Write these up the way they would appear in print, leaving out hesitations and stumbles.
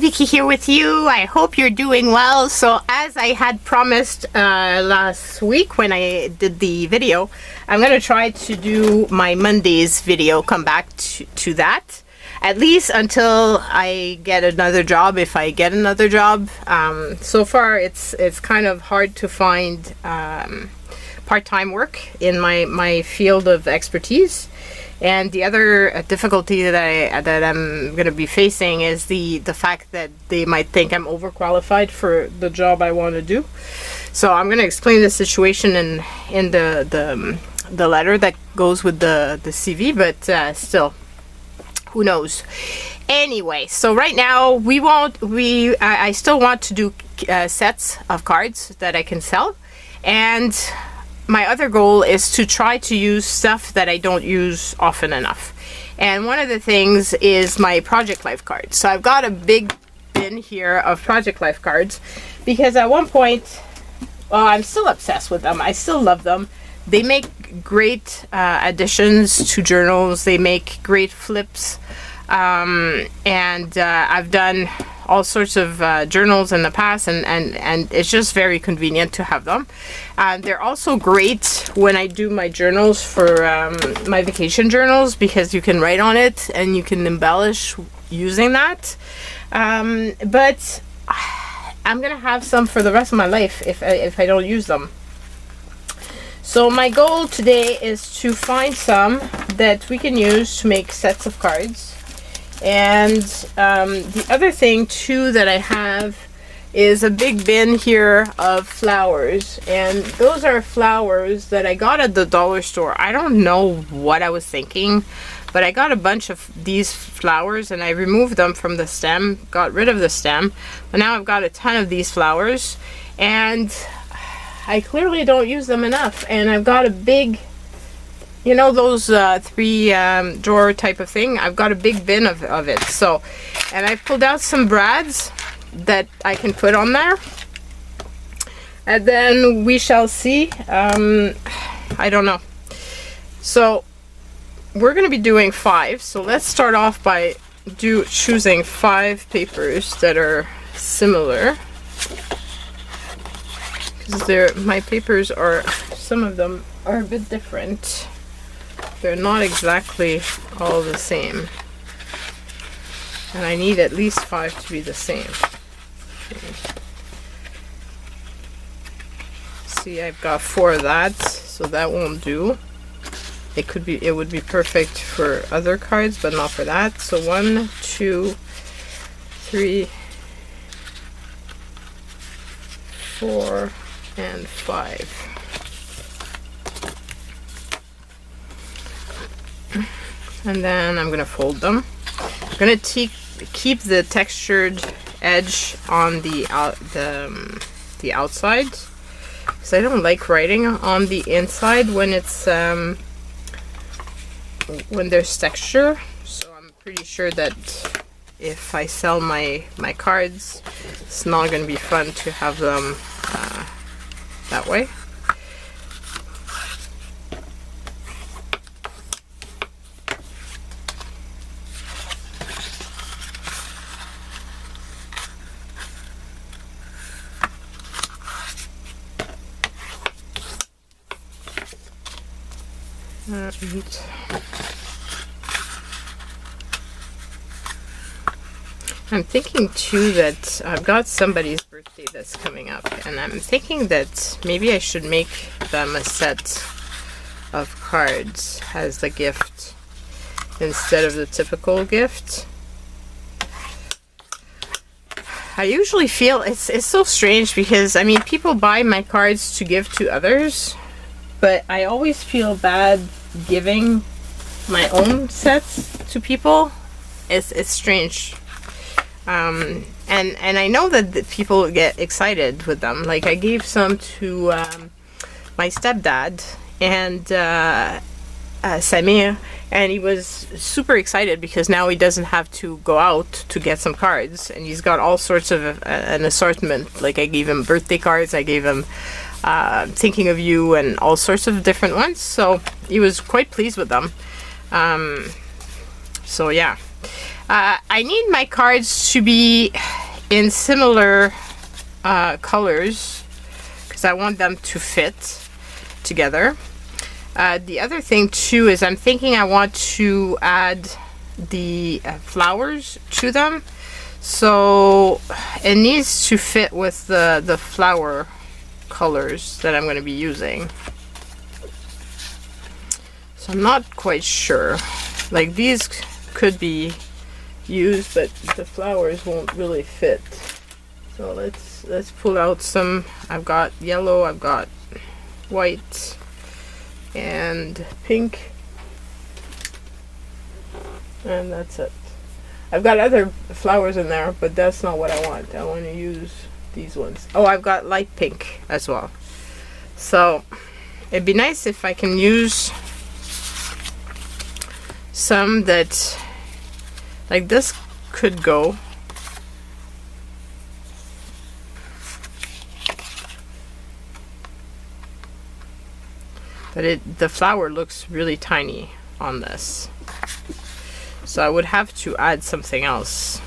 Kiki here with you. I hope you're doing well. So as I had promised last week when I did the video, I'm going to try to do my Mondays video, come back to that. At least until I get another job, if I get another job. So far it's kind of hard to find part-time work in my field of expertise. And the other difficulty that I'm going to be facing is the fact that they might think I'm overqualified for the job I want to do. So I'm going to explain the situation in the letter that goes with the CV, but still, who knows? Anyway, so right now I still want to do sets of cards that I can sell, and my other goal is to try to use stuff that I don't use often enough. And one of the things is my Project Life cards. So I've got a big bin here of Project Life cards because at one point, well, I'm still obsessed with them. I still love them. They make great additions to journals. They make great flips. And I've done all sorts of journals in the past, and it's just very convenient to have them. They're also great when I do my journals for my vacation journals, because you can write on it and you can embellish using that. But I'm gonna have some for the rest of my life if I don't use them. So my goal today is to find some that we can use to make sets of cards. And the other thing too that I have is a big bin here of flowers, and those are flowers that I got at the dollar store. I don't know what I was thinking, but I got a bunch of these flowers and I removed them from the stem, got rid of the stem, but now I've got a ton of these flowers and I clearly don't use them enough. And I've got a big, you know, those three drawer type of thing. I've got a big bin of it. So, and I pulled out some brads that I can put on there, and then we shall see. I don't know. So we're going to be doing 5. So let's start off by choosing 5 papers that are similar, because my papers are, some of them are a bit different. They're not exactly all the same, and I need at least 5 to be the same. See, I've got 4 of that, so that won't do. It would be perfect for other cards, but not for that. So 1, 2, 3, 4, and 5. And then I'm gonna fold them. I'm gonna keep the textured edge on the outside, because I don't like writing on the inside when it's when there's texture. So I'm pretty sure that if I sell my cards, it's not gonna be fun to have them that way. I'm thinking too that I've got somebody's birthday that's coming up, and I'm thinking that maybe I should make them a set of cards as the gift instead of the typical gift. I usually feel it's so strange, because I mean, people buy my cards to give to others, but I always feel bad giving my own sets to people. It's strange. And I know that people get excited with them. Like, I gave some to my stepdad and Samir, and he was super excited because now he doesn't have to go out to get some cards, and he's got all sorts of an assortment. Like, I gave him birthday cards, I gave him Thinking of You, and all sorts of different ones, so he was quite pleased with them. So yeah. I need my cards to be in similar colors because I want them to fit together. The other thing too is I'm thinking I want to add the flowers to them, so it needs to fit with the flower colors that I'm going to be using. So I'm not quite sure. Like, these could be used, but the flowers won't really fit. So let's pull out some. I've got yellow, I've got white and pink, and that's it. I've got other flowers in there, but that's not what I want. I want to use these ones. Oh, I've got light pink as well. So it'd be nice if I can use some that, like, this could go. But the flower looks really tiny on this. So I would have to add something else.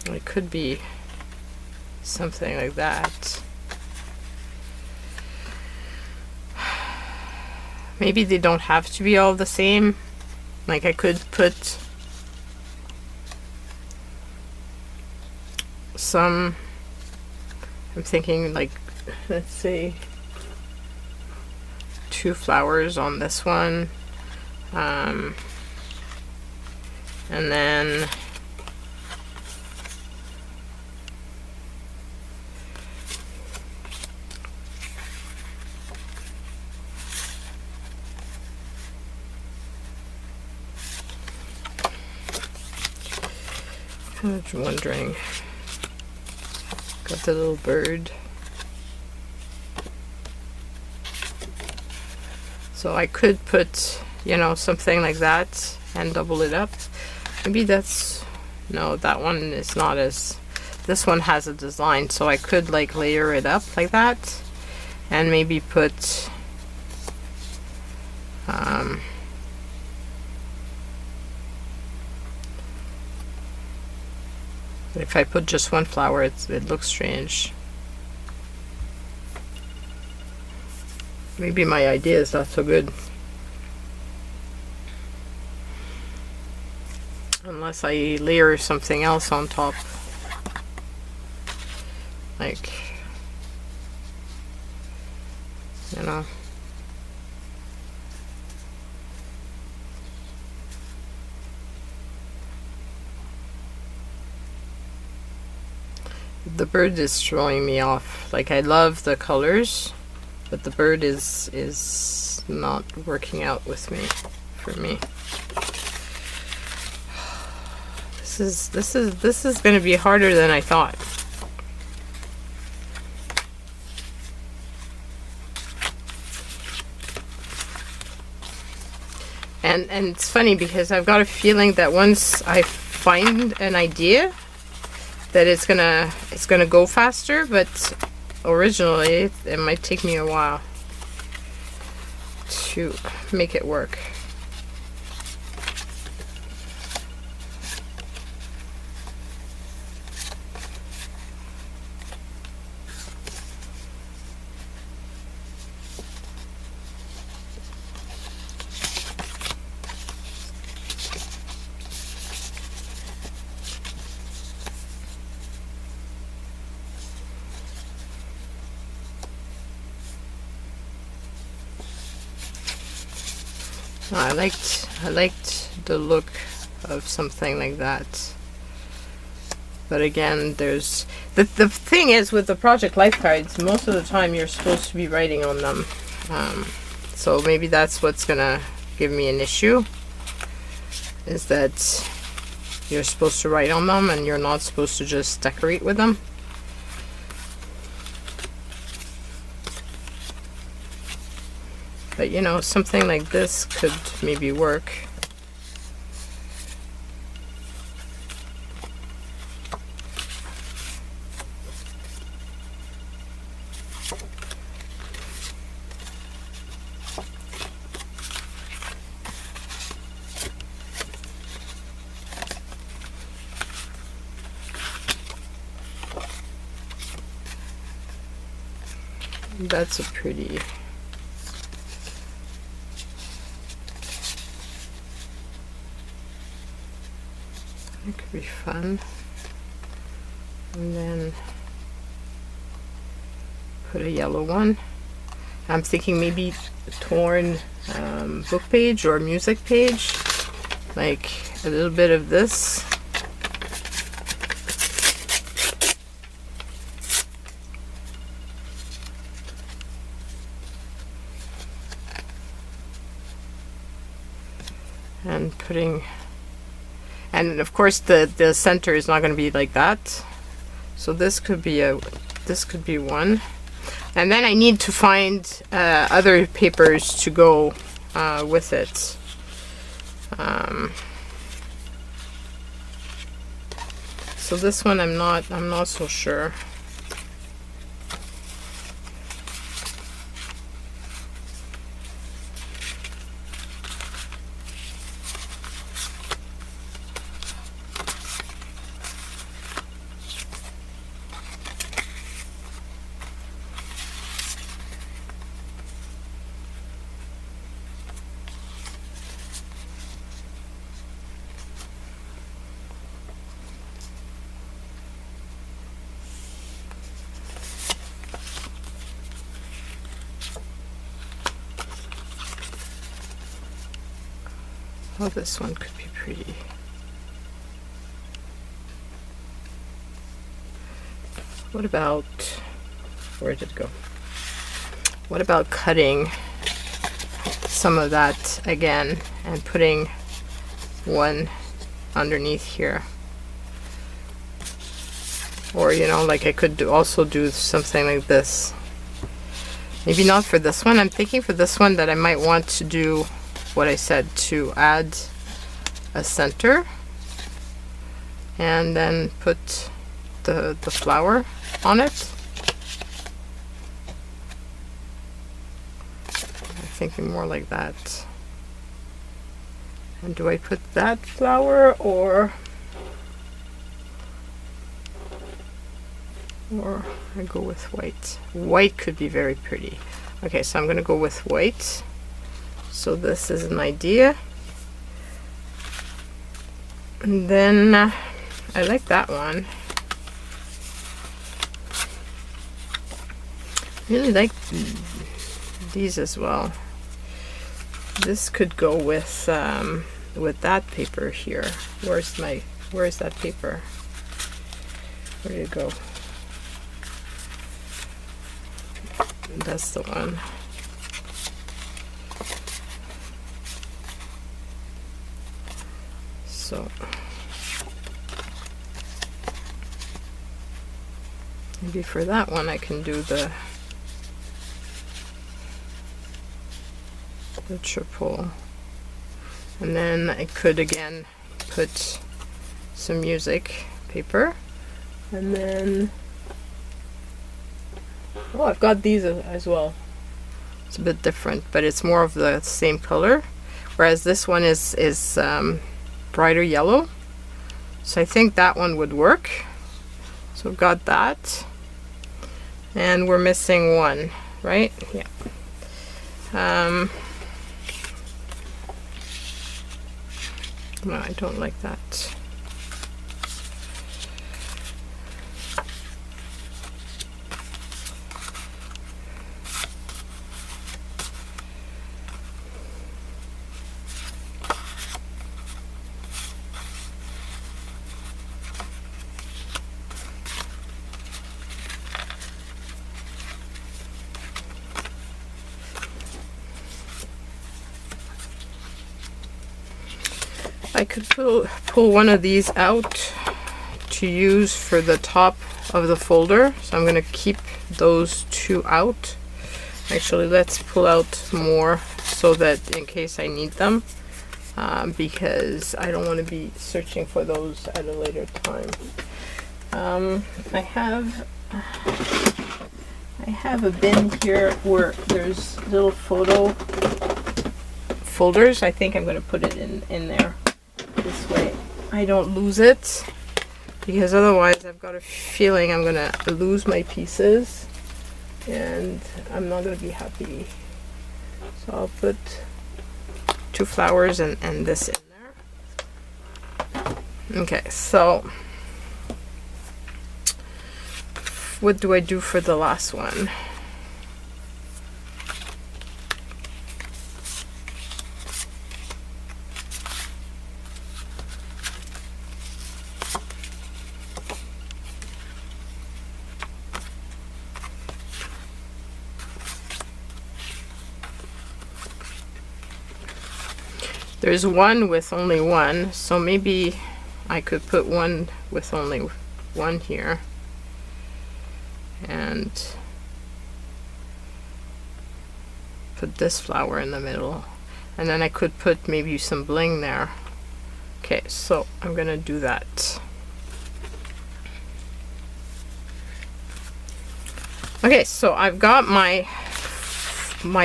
It could be something like that. Maybe they don't have to be all the same. Like, I could put some, I'm thinking, like, let's say 2 flowers on this one, and then I was wondering, got the little bird. So I could put, you know, something like that and double it up. Maybe that's, no, that one is not as, this one has a design, so I could like layer it up like that and maybe put if I put just one flower, it looks strange. Maybe my idea is not so good. Unless I layer something else on top. Like, you know. The bird is throwing me off. Like, I love the colors, but the bird is not working out with me, for me. This is going to be harder than I thought. And it's funny because I've got a feeling that once I find an idea, that it's gonna go faster, but originally it might take me a while to make it work. I liked the look of something like that, but again, there's the thing is with the project life cards, most of the time you're supposed to be writing on them, so maybe that's what's gonna give me an issue, is that you're supposed to write on them and you're not supposed to just decorate with them. But you know, something like this could maybe work. That's a pretty... It could be fun. And then put a yellow one. I'm thinking maybe a torn book page or music page. Like a little bit of this. And putting, and of course the center is not going to be like that, so this could be one. And then I need to find other papers to go with it. So this one I'm not so sure. Oh, this one could be pretty. What about, where did it go? What about cutting some of that again and putting one underneath here? Or, you know, like I could also do something like this. Maybe not for this one. I'm thinking for this one that I might want to do what I said, to add a center and then put the flower on it. I'm thinking more like that. And do I put that flower or I go with white? White could be very pretty. Okay, so I'm gonna go with white. So this is an idea. And then I like that one. Really like these as well. This could go with that paper here. Where's that paper? Where did it go? That's the one. So maybe for that one I can do the triple, and then I could again put some music paper, and then oh, I've got these as well. It's a bit different, but it's more of the same color, whereas this one is brighter yellow. So I think that one would work. So I've got that, and we're missing one, right? Yeah. No, I don't like that. I could pull one of these out to use for the top of the folder, so I'm going to keep those two out. Actually, let's pull out more so that in case I need them, because I don't want to be searching for those at a later time. I have a bin here where there's little photo folders. I think I'm going to put it in there. This way I don't lose it, because otherwise I've got a feeling I'm gonna lose my pieces and I'm not gonna be happy. So I'll put 2 flowers and this in there. Okay, so what do I do for the last one? There's one with only one, so maybe I could put one with only one here. And put this flower in the middle. And then I could put maybe some bling there. Okay, so I'm gonna do that. Okay, so I've got my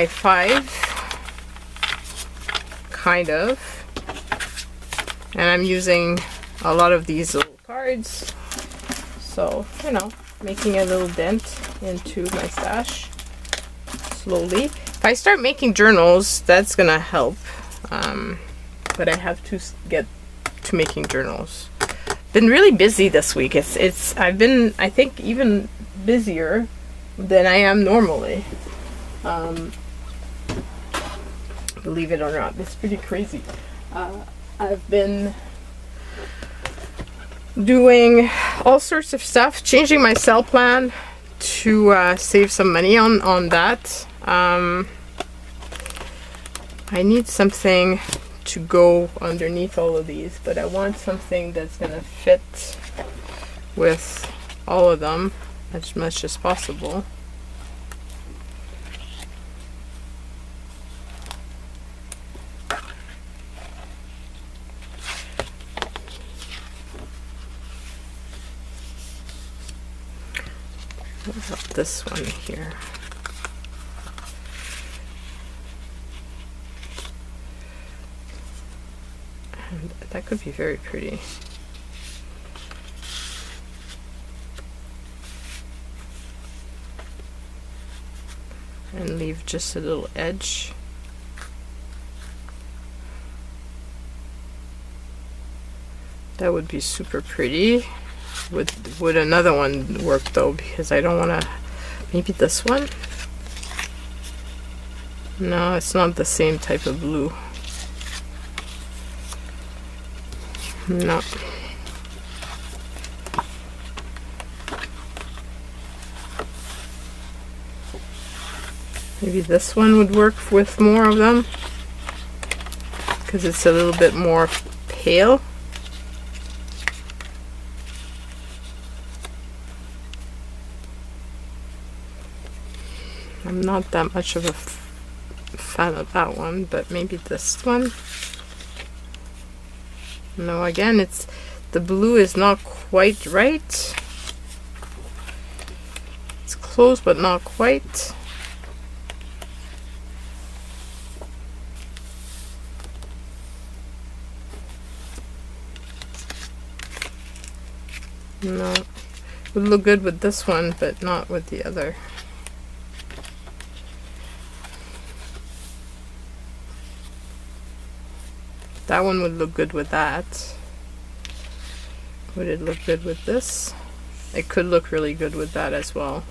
5 kind of, and I'm using a lot of these little cards, so you know, making a little dent into my stash slowly. If I start making journals, that's gonna help, but I have to get to making journals. Been really busy this week. I've been, I think, even busier than I am normally. Believe it or not, it's pretty crazy. I've been doing all sorts of stuff, changing my cell plan to save some money on that. I need something to go underneath all of these, but I want something that's gonna fit with all of them as much as possible. What about this one here? And that could be very pretty. And leave just a little edge. That would be super pretty. Would another one work though, because I don't want to, maybe this one? No, it's not the same type of blue. No. Maybe this one would work with more of them, because it's a little bit more pale. I'm not that much of a fan of that one, but maybe this one. No, again, it's the blue is not quite right. It's close, but not quite. No, it would look good with this one, but not with the other. That one would look good with that. Would it look good with this? It could look really good with that as well.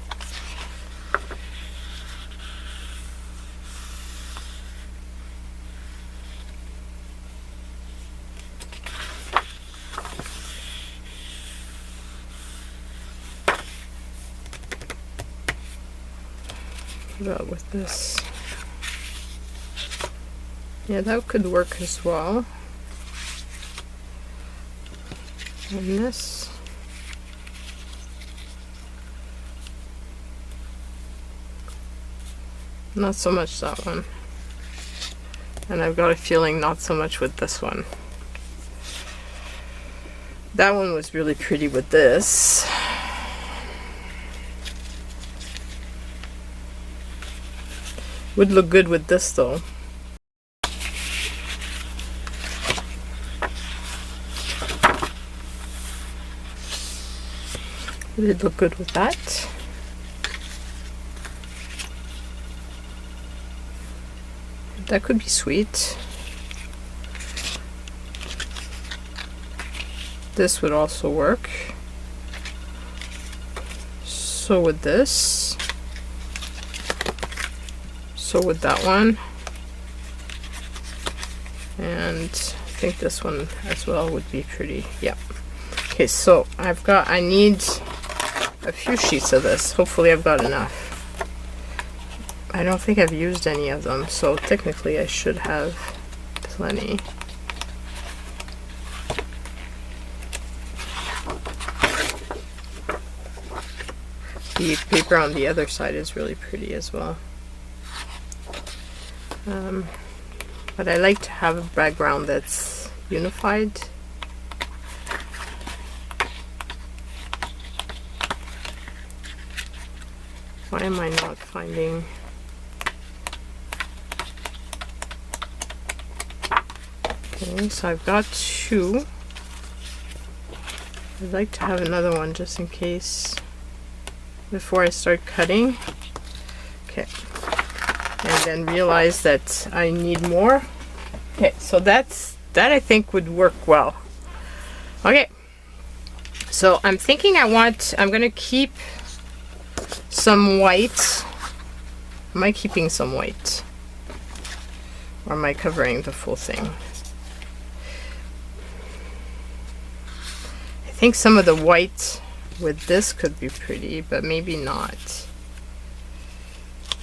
What about with this? Yeah, that could work as well. And this. Not so much that one. And I've got a feeling not so much with this one. That one was really pretty with this. Would look good with this though. Would it look good with that? That could be sweet. This would also work. So would this. So would that one. And I think this one as well would be pretty. Yep. Okay, so I need a few sheets of this. Hopefully I've got enough. I don't think I've used any of them, so technically I should have plenty. The paper on the other side is really pretty as well. But I like to have a background that's unified. Why am I not finding... Okay, so I've got two. I'd like to have another one just in case before I start cutting. Okay. And then realize that I need more. Okay, so that I think would work well. Okay. So I'm thinking I'm gonna keep some white. Am I keeping some white? Or am I covering the full thing? I think some of the white with this could be pretty, but maybe not.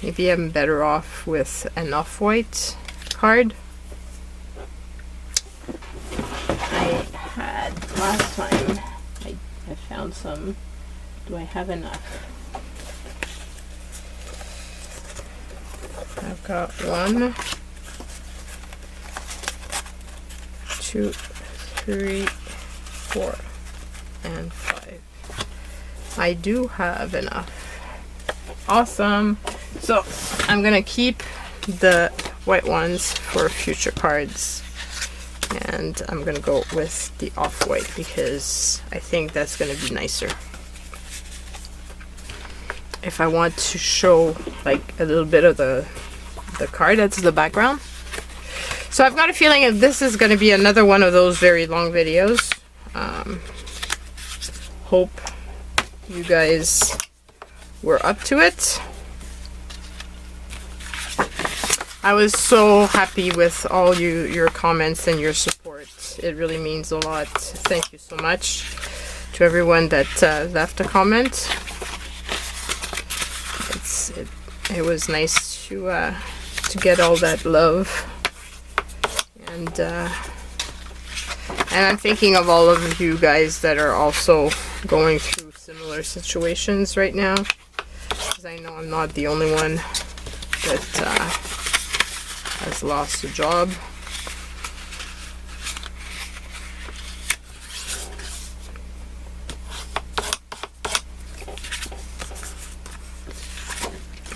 Maybe I'm better off with an off-white card. I had last time, I found some. Do I have enough? I've got 1, 2, 3, 4, and 5. I do have enough. Awesome. So I'm gonna keep the white ones for future cards, and I'm gonna go with the off-white because I think that's gonna be nicer if I want to show like a little bit of the card that's the background. So I've got a feeling that this is going to be another one of those very long videos. Hope you guys were up to it. I was so happy with all your comments and your support. It really means a lot. Thank you so much to everyone that left a comment. It was nice to get all that love, and I'm thinking of all of you guys that are also going through similar situations right now, because I know I'm not the only one that has lost a job.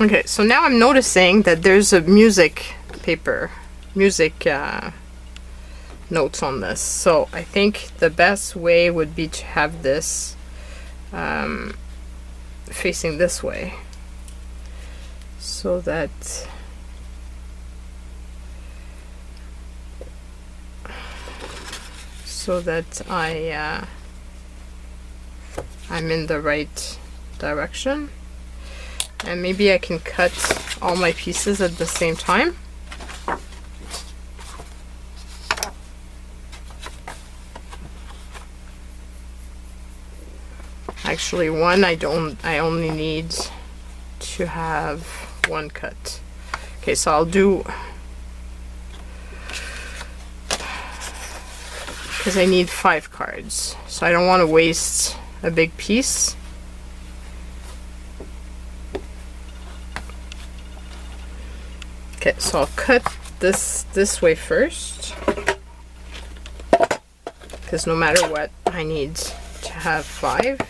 Okay, so now I'm noticing that there's a music notes on this. So I think the best way would be to have this facing this way, so that I'm in the right direction. And maybe I can cut all my pieces at the same time. Actually, one I only need to have one cut. Okay, so I'll do, because I need 5 cards, so I don't want to waste a big piece. Okay, so I'll cut this way first, because no matter what, I need to have 5.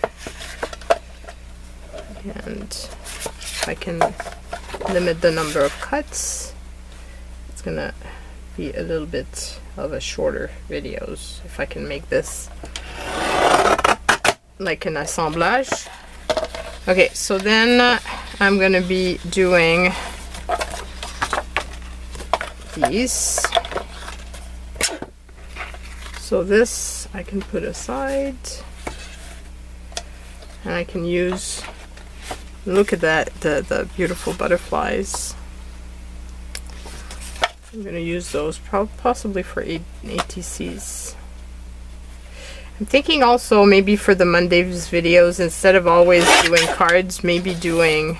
And if I can limit the number of cuts, it's gonna be a little bit of a shorter videos if I can make this like an assemblage. Okay, so then I'm gonna be doing these. So this I can put aside, and I can use, look at that, the beautiful butterflies. I'm going to use those possibly for ATCs. I'm thinking also maybe for the Mondays videos, instead of always doing cards, maybe doing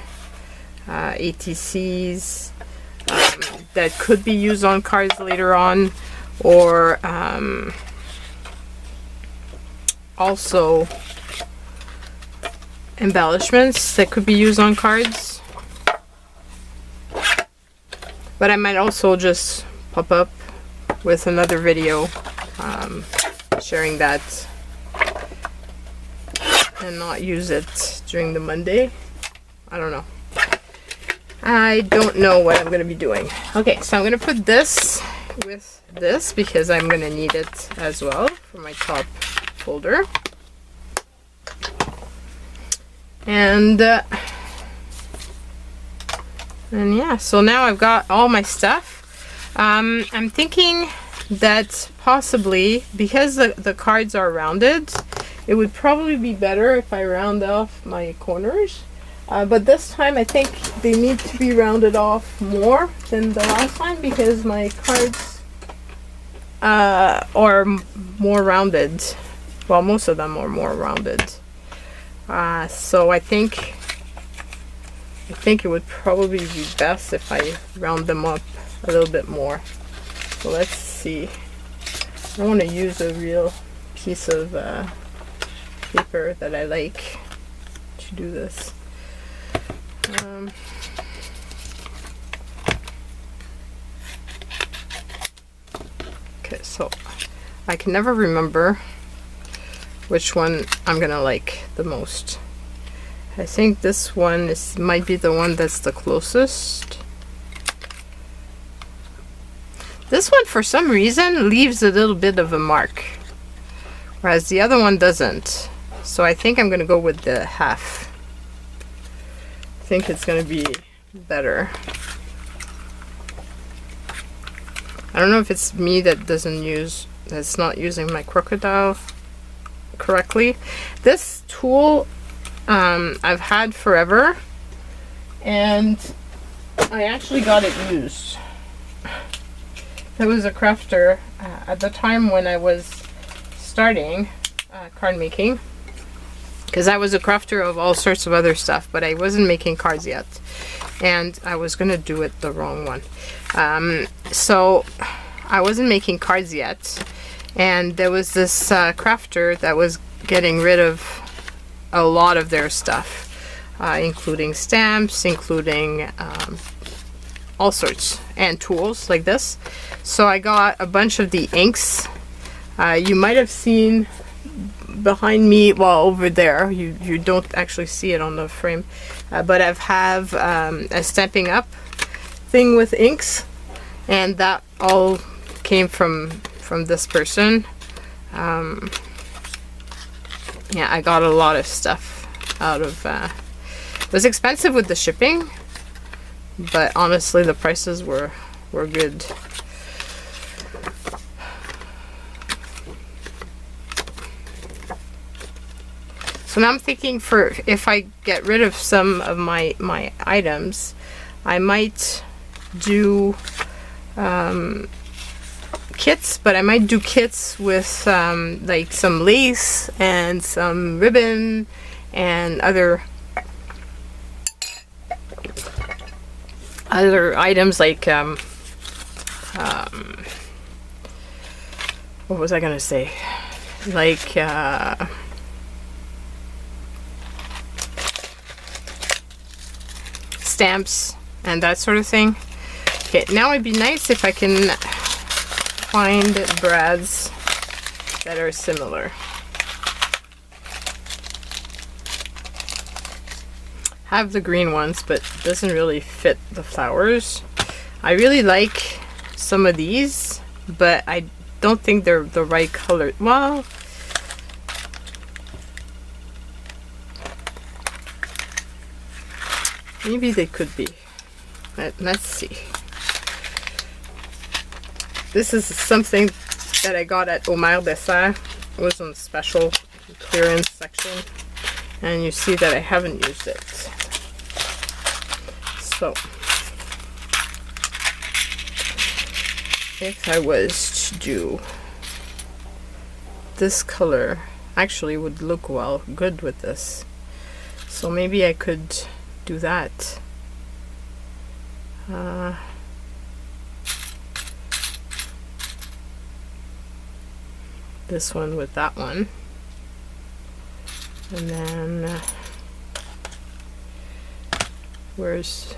ATCs that could be used on cards later on, or also embellishments that could be used on cards. But I might also just pop up with another video sharing that and not use it during the Monday. I don't know. I don't know what I'm going to be doing. Okay, so I'm going to put this with this because I'm going to need it as well for my top folder. And yeah, so now I've got all my stuff. I'm thinking that possibly, because the cards are rounded, it would probably be better if I round off my corners. But this time I think they need to be rounded off more than the last time because my cards are more rounded. Well, most of them are more rounded. So I think it would probably be best if I round them up a little bit more. So let's see. I want to use a real piece of paper that I like to do this. Okay, so I can never remember which one I'm gonna like the most. I think this one might be the one that's the closest. This one, for some reason, leaves a little bit of a mark, whereas the other one doesn't. So I think I'm gonna go with the half. I think it's gonna be better. I don't know if it's me that's not using my crocodile correctly. This tool I've had forever, and I actually got it used. There was a crafter at the time when I was starting card making, because I was a crafter of all sorts of other stuff, but I wasn't making cards yet, and I was gonna do it the wrong one. So I wasn't making cards yet, and there was this crafter that was getting rid of a lot of their stuff, including stamps, including all sorts, and tools like this. So I got a bunch of the inks. You might have seen behind me, well, over there, you don't actually see it on the frame, but I have a Stampin' Up thing with inks, and that all came from this person. Yeah, I got a lot of stuff out of it was expensive with the shipping, but honestly the prices were good. So now I'm thinking, for if I get rid of some of my items, I might do kits, but I might do kits with like some lace and some ribbon and other items, like what was I gonna say, like stamps and that sort of thing. Okay, now it'd be nice if I can find brads that are similar. I have the green ones, but it doesn't really fit the flowers. I really like some of these, but I don't think they're the right color. Well, maybe they could be. Let's see. This is something that I got at Omer Dessert. It was on special clearance section. And you see that I haven't used it. So, if I was to do this color, actually would look well good with this. So maybe I could do that. This one with that one. And then what's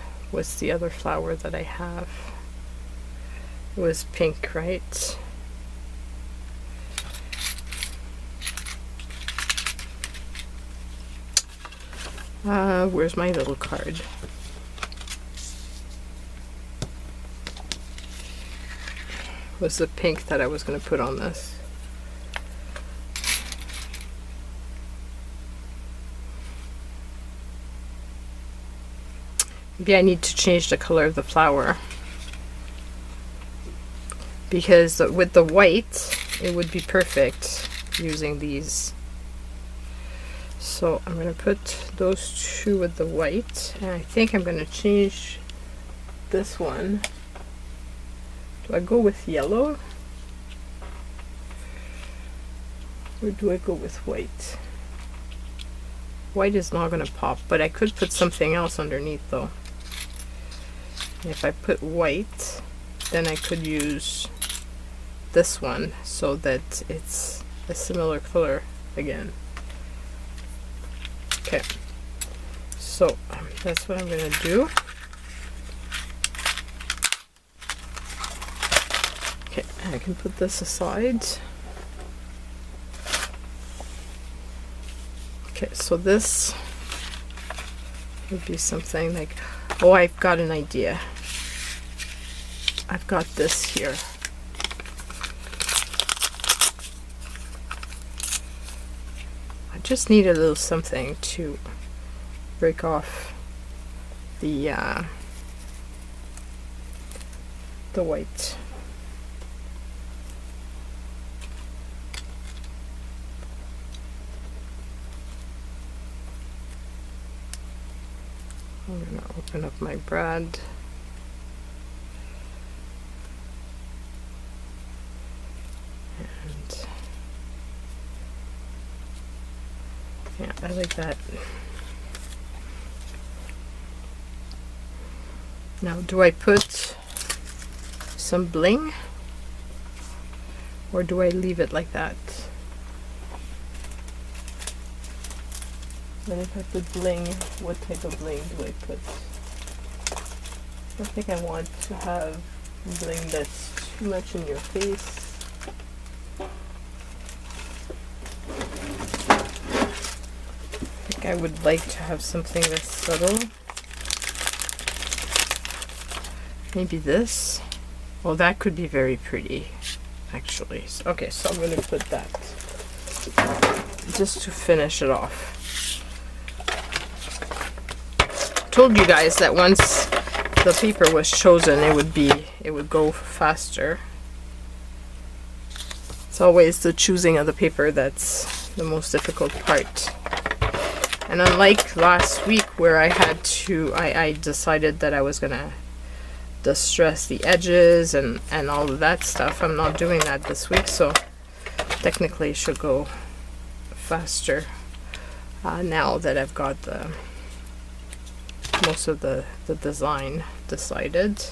the other flower that I have? It was pink, right? Where's my little card? Was the pink that I was going to put on this. Maybe I need to change the color of the flower, because with the white it would be perfect using these. So I'm going to put those two with the white, and I think I'm going to change this one. Do I go with yellow or do I go with white? White is not going to pop, but I could put something else underneath though. If I put white, then I could use this one so that it's a similar color again. Okay, so that's what I'm going to do. Okay, I can put this aside. Okay, so this would be something like, oh, I've got an idea. I've got this here. I just need a little something to break off the white. I'm going to open up my brad. And yeah, I like that. Now, do I put some bling or do I leave it like that? And if I put bling, what type of bling do I put? I think I want to have bling that's too much in your face. I think I would like to have something that's subtle. Maybe this. Well, that could be very pretty, actually. Okay, so I'm going to put that just to finish it off. Told you guys that once the paper was chosen, it would go faster. It's always the choosing of the paper that's the most difficult part. And unlike last week where I decided that I was gonna distress the edges and all of that stuff, I'm not doing that this week, so technically it should go faster now that I've got most of the design decided.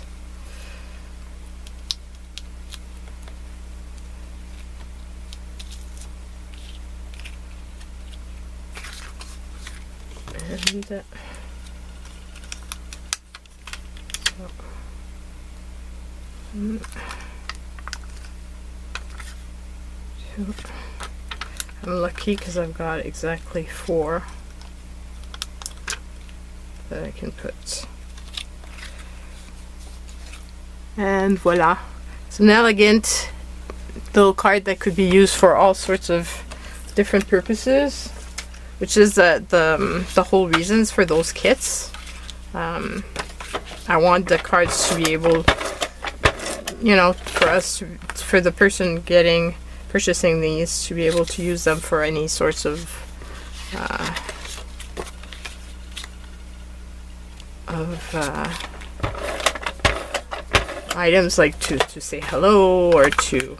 And I'm lucky because I've got exactly 4 that I can put. And voila. It's an elegant little card that could be used for all sorts of different purposes, which is the whole reasons for those kits. I want the cards to be able you know, for us, for the person purchasing these to be able to use them for any sorts of items, like to say hello, or to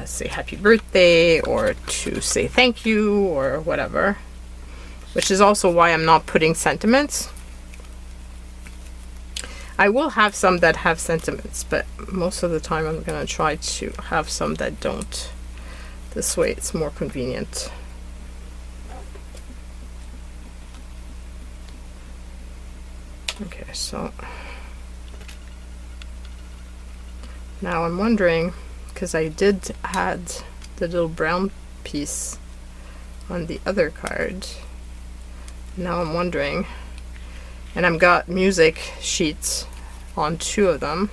say happy birthday, or to say thank you, or whatever. Which is also why I'm not putting sentiments. I will have some that have sentiments, but most of the time I'm going to try to have some that don't. This way it's more convenient. Okay, so now I'm wondering, because I did add the little brown piece on the other card. Now I'm wondering, and I've got music sheets on 2 of them,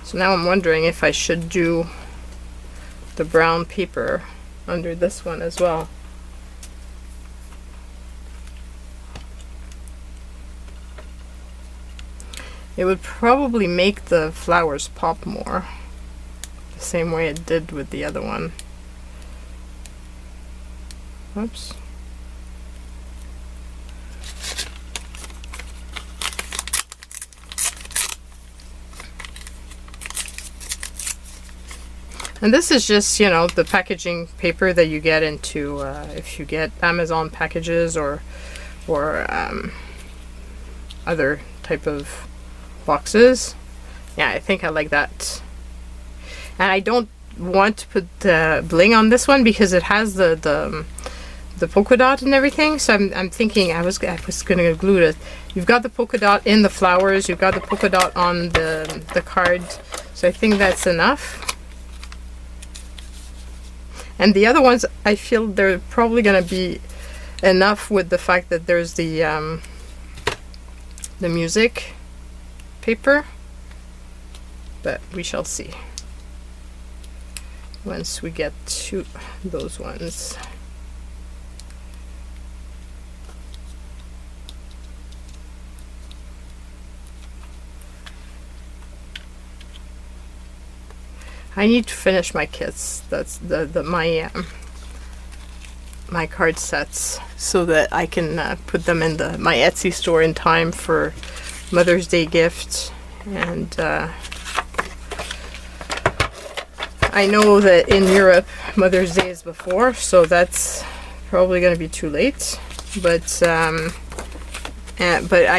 so now I'm wondering if I should do the brown paper under this one as well. It would probably make the flowers pop more, the same way it did with the other one. Oops. And this is just, you know, the packaging paper that you get into if you get Amazon packages or other type of boxes. Yeah, I think I like that. And I don't want to put the bling on this one because it has the polka dot and everything. So I'm thinking I was gonna glue it. You've got the polka dot in the flowers. You've got the polka dot on the card. So I think that's enough. And the other ones, I feel they're probably gonna be enough with the fact that there's the music paper, but we shall see once we get to those ones. I need to finish my kits. That's my card sets, so that I can put them in my Etsy store in time for Mother's Day gift. And I know that in Europe Mother's Day is before, so that's probably going to be too late. But I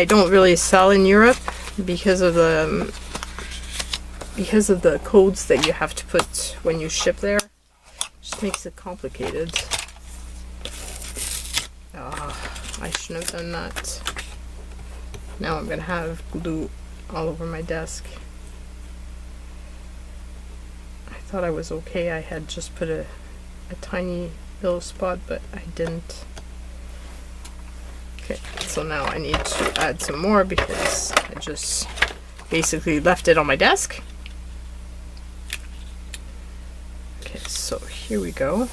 don't really sell in Europe because of the codes that you have to put when you ship there. Just makes it complicated. I shouldn't have done that. Now I'm gonna have glue all over my desk. I thought I was okay. I had just put a tiny little spot, but I didn't. Okay, so now I need to add some more because I just basically left it on my desk. Okay, so here we go.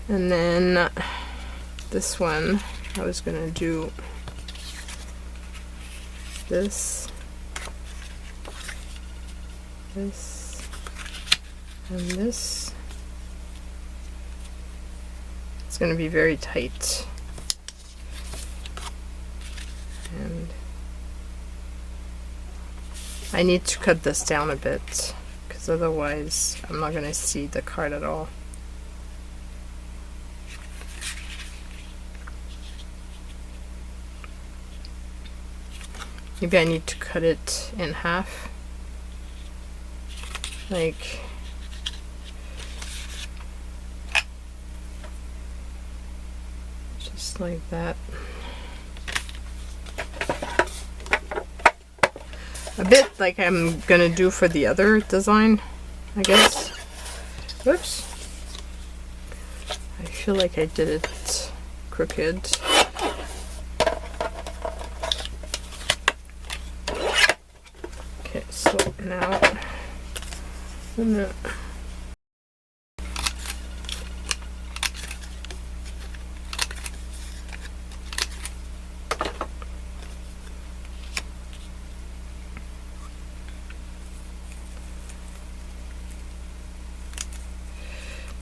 And then this one, I was gonna do this, and this. It's gonna be very tight. And I need to cut this down a bit, because otherwise I'm not gonna see the card at all. Maybe I need to cut it in half, like just like that. A bit like I'm gonna do for the other design, I guess. Whoops. I feel like I did it crooked. Okay, so now I'm gonna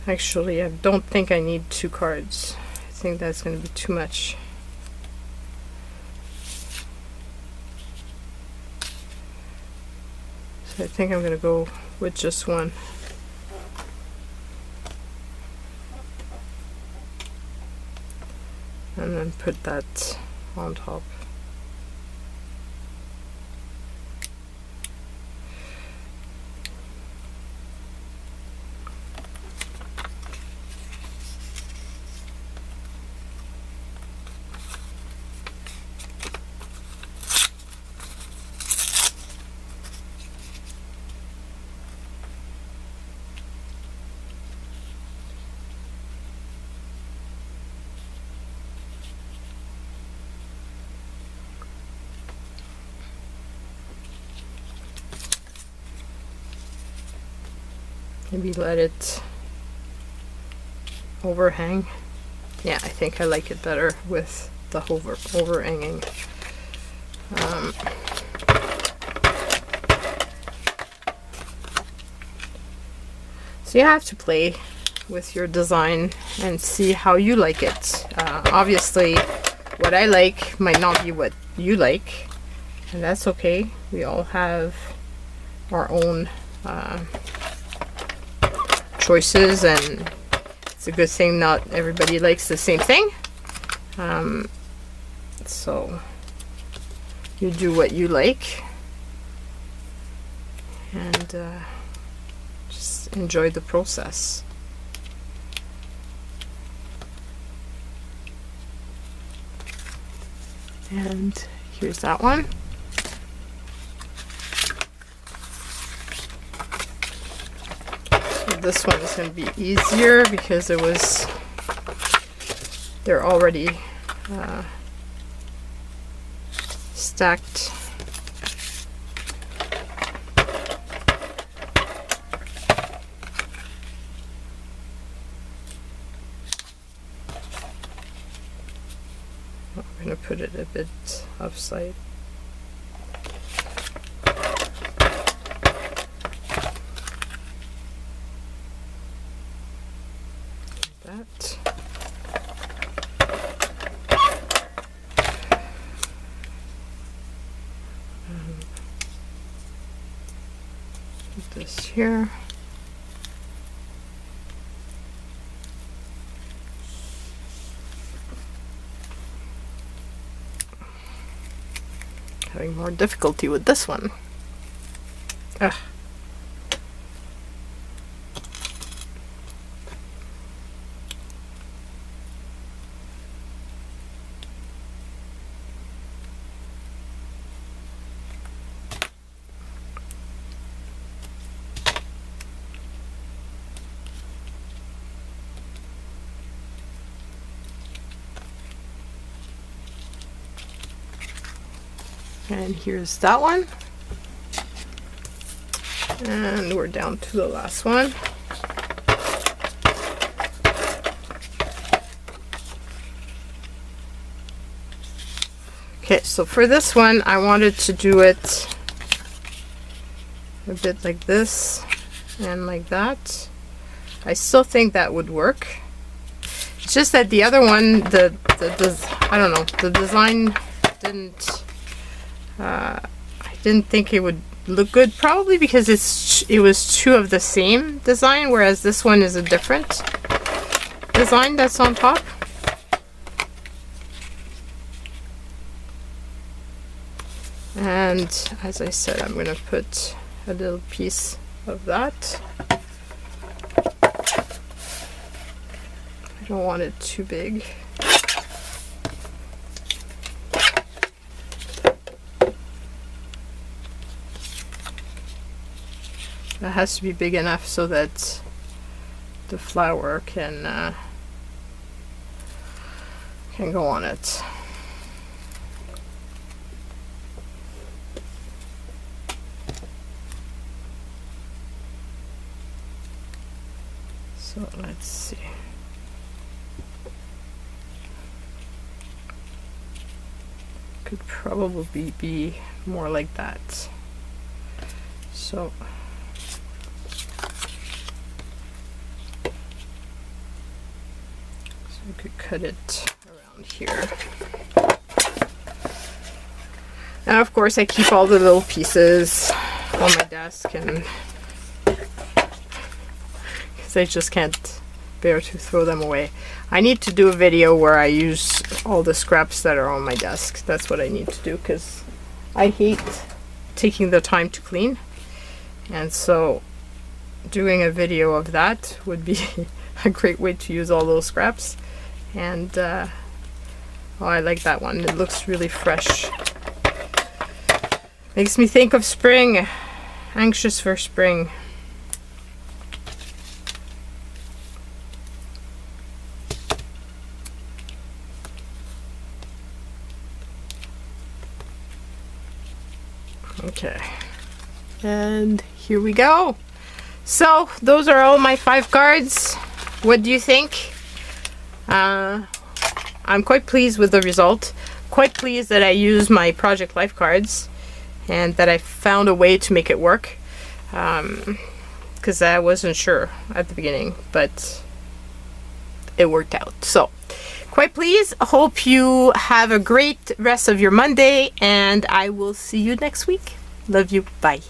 Actually, I don't think I need 2 cards. I think that's going to be too much. So I think I'm going to go with just 1. And then put that on top. Maybe let it overhang. Yeah, I think I like it better with the overhanging. So you have to play with your design and see how you like it. Obviously, what I like might not be what you like, and that's okay. We all have our own choices, and it's a good thing not everybody likes the same thing. So you do what you like, and just enjoy the process. And here's that one. This one is going to be easier because they're already stacked. I'm going to put it a bit upside. Put this here. Having more difficulty with this one. Ugh. And here's that one. And we're down to the last one. Okay, so for this one, I wanted to do it a bit like this and like that. I still think that would work. It's just that the other one, I don't know, the design didn't. I didn't think it would look good, probably because it was 2 of the same design, whereas this one is a different design that's on top. And as I said, I'm going to put a little piece of that. I don't want it too big. It has to be big enough so that the flower can go on it. So let's see. Could probably be more like that. So I could cut it around here. And of course I keep all the little pieces on my desk, and because I just can't bear to throw them away. I need to do a video where I use all the scraps that are on my desk. That's what I need to do, because I hate taking the time to clean, and so doing a video of that would be a great way to use all those scraps. And oh, I like that one. It looks really fresh. Makes me think of spring. Anxious for spring. Okay, and here we go. So those are all my 5 cards. What do you think? I'm quite pleased with the result. Quite pleased that I used my Project Life cards and that I found a way to make it work, because I wasn't sure at the beginning, but it worked out. So quite pleased. Hope you have a great rest of your Monday, and I will see you next week. Love you. Bye.